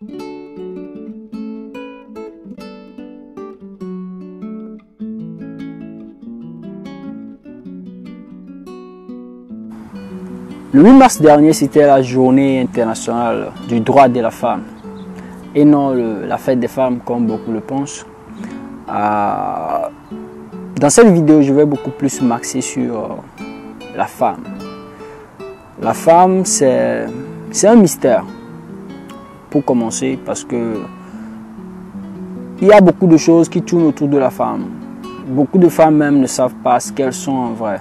Le 8 mars dernier, c'était la journée internationale du droit de la femme et non la fête des femmes comme beaucoup le pensent. Dans cette vidéo, je vais beaucoup plus m'axer sur la femme. La femme, c'est un mystère pour commencer parce que il y a beaucoup de choses qui tournent autour de la femme. Beaucoup de femmes même ne savent pas ce qu'elles sont en vrai.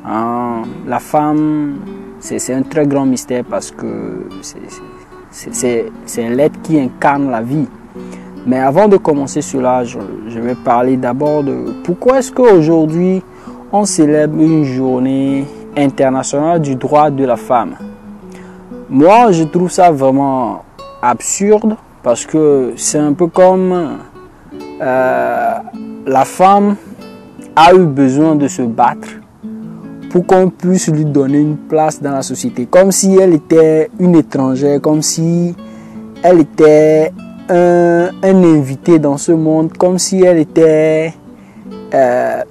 La femme, c'est un très grand mystère parce que c'est un être qui incarne la vie. Mais avant de commencer cela, je vais parler d'abord de pourquoi est-ce qu'aujourd'hui on célèbre une journée internationale du droit de la femme. Moi, je trouve ça vraiment absurde parce que c'est un peu comme la femme a eu besoin de se battre pour qu'on puisse lui donner une place dans la société, comme si elle était une étrangère, comme si elle était un invité dans ce monde, comme si elle était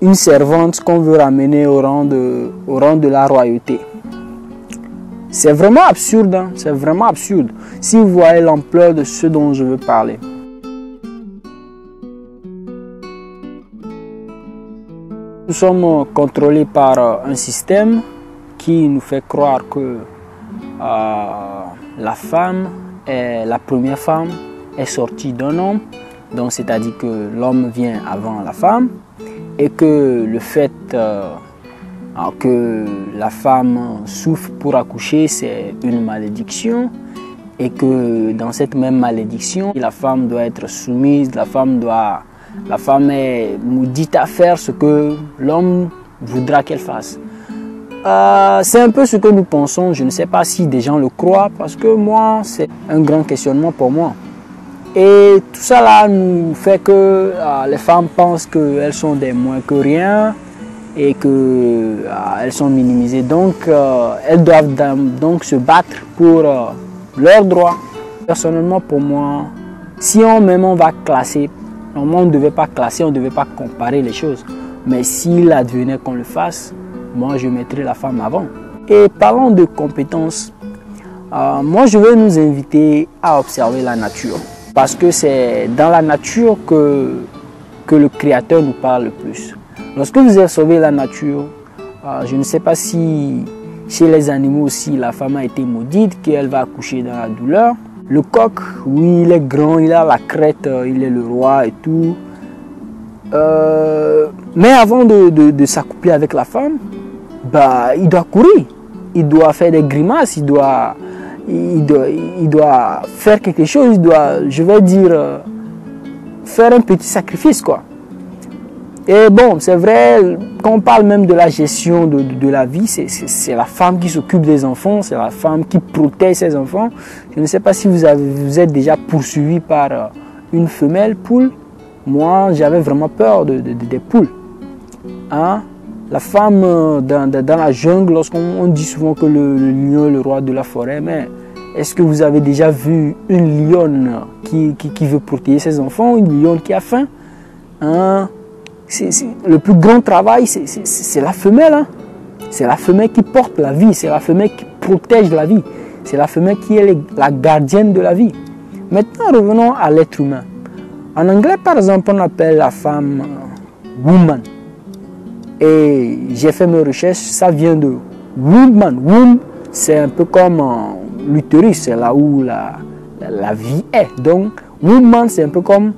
une servante qu'on veut ramener au rang de la royauté. C'est vraiment absurde, hein? C'est vraiment absurde, si vous voyez l'ampleur de ce dont je veux parler. Nous sommes contrôlés par un système qui nous fait croire que la femme, la première femme, est sortie d'un homme. Donc c'est-à-dire que l'homme vient avant la femme et que le fait que la femme souffre pour accoucher, c'est une malédiction. Et que dans cette même malédiction, la femme doit être soumise, la femme est maudite à faire ce que l'homme voudra qu'elle fasse. C'est un peu ce que nous pensons. Je ne sais pas si des gens le croient parce que moi, c'est un grand questionnement pour moi. Et tout ça là nous fait que les femmes pensent qu'elles sont des moins que rien et qu'elles sont minimisées. Donc, elles doivent donc se battre pour leurs droits. Personnellement, pour moi, si on va classer, normalement, on ne devait pas classer, on ne devait pas comparer les choses. Mais s'il advenait qu'on le fasse, moi, je mettrais la femme avant. Et parlant de compétences, moi, je vais nous inviter à observer la nature. Parce que c'est dans la nature que le Créateur nous parle le plus. Lorsque vous observez la nature, je ne sais pas si chez les animaux aussi, la femme a été maudite, qu'elle va accoucher dans la douleur. Le coq, oui, il est grand, il a la crête, il est le roi et tout. Mais avant de s'accoupler avec la femme, il doit courir, il doit faire des grimaces, il doit faire quelque chose, il doit, je vais dire, faire un petit sacrifice, quoi. Et bon, c'est vrai, quand on parle même de la gestion de la vie, c'est la femme qui s'occupe des enfants, c'est la femme qui protège ses enfants. Je ne sais pas si vous êtes déjà poursuivi par une femelle poule. Moi, j'avais vraiment peur des poules. Hein? La femme dans la jungle, lorsqu'on dit souvent que le lion est le roi de la forêt, mais est-ce que vous avez déjà vu une lionne qui veut protéger ses enfants, une lionne qui a faim? Hein? Le plus grand travail, c'est la femelle. Hein? C'est la femelle qui porte la vie, c'est la femelle qui protège la vie, c'est la femelle qui est la gardienne de la vie. Maintenant, revenons à l'être humain. En anglais, par exemple, on appelle la femme woman. Et j'ai fait mes recherches, ça vient de woman. Womb, c'est un peu comme l'utérus, c'est là où la vie est. Donc, woman, c'est un peu comme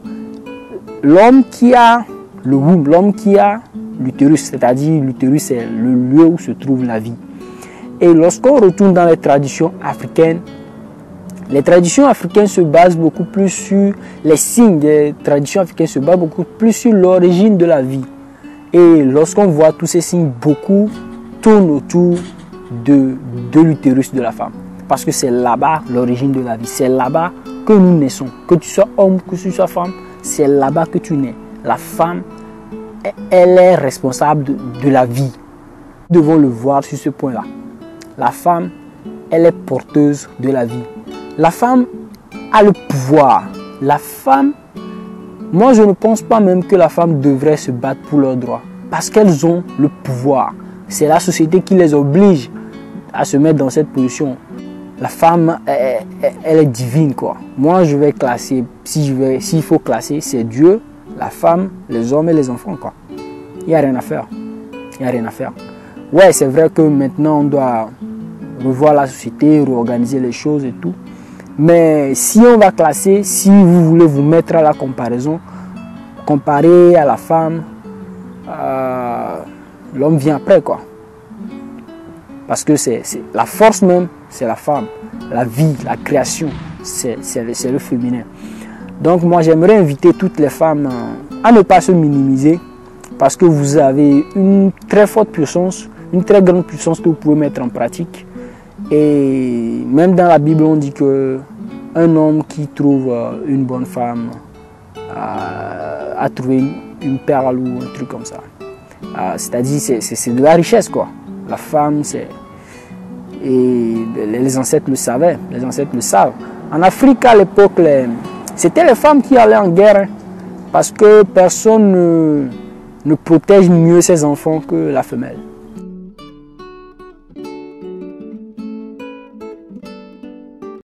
l'homme qui a le womb, l'homme qui a l'utérus, c'est-à-dire l'utérus, c'est le lieu où se trouve la vie. Et lorsqu'on retourne dans les traditions africaines se basent beaucoup plus sur les signes des traditions africaines, se basent beaucoup plus sur l'origine de la vie. Et lorsqu'on voit tous ces signes, beaucoup tournent autour de l'utérus de la femme. Parce que c'est là-bas l'origine de la vie. C'est là-bas que nous naissons. Que tu sois homme, que tu sois femme, c'est là-bas que tu nais. La femme, elle est responsable de la vie. Nous devons le voir sur ce point-là. La femme, elle est porteuse de la vie. La femme a le pouvoir. La femme, moi je ne pense pas même que la femme devrait se battre pour leurs droits. Parce qu'elles ont le pouvoir. C'est la société qui les oblige à se mettre dans cette position. La femme, elle est divine, quoi. Moi, je vais classer, s'il faut classer, c'est Dieu, la femme, les hommes et les enfants, quoi. Il n'y a rien à faire. Il n'y a rien à faire. Ouais, c'est vrai que maintenant, on doit revoir la société, réorganiser les choses et tout. Mais si on va classer, si vous voulez vous mettre à la comparaison, comparer à la femme, l'homme vient après, quoi. Parce que c'est la force même, c'est la femme. La vie, la création, c'est le féminin. Donc moi, j'aimerais inviter toutes les femmes à ne pas se minimiser. Parce que vous avez une très forte puissance, une très grande puissance que vous pouvez mettre en pratique. Et même dans la Bible, on dit qu'un homme qui trouve une bonne femme a trouvé une perle ou un truc comme ça. C'est-à-dire, c'est de la richesse, quoi. La femme, c'est... Et les ancêtres le savaient, les ancêtres le savent. En Afrique, à l'époque, c'était les femmes qui allaient en guerre, hein, parce que personne ne protège mieux ses enfants que la femelle.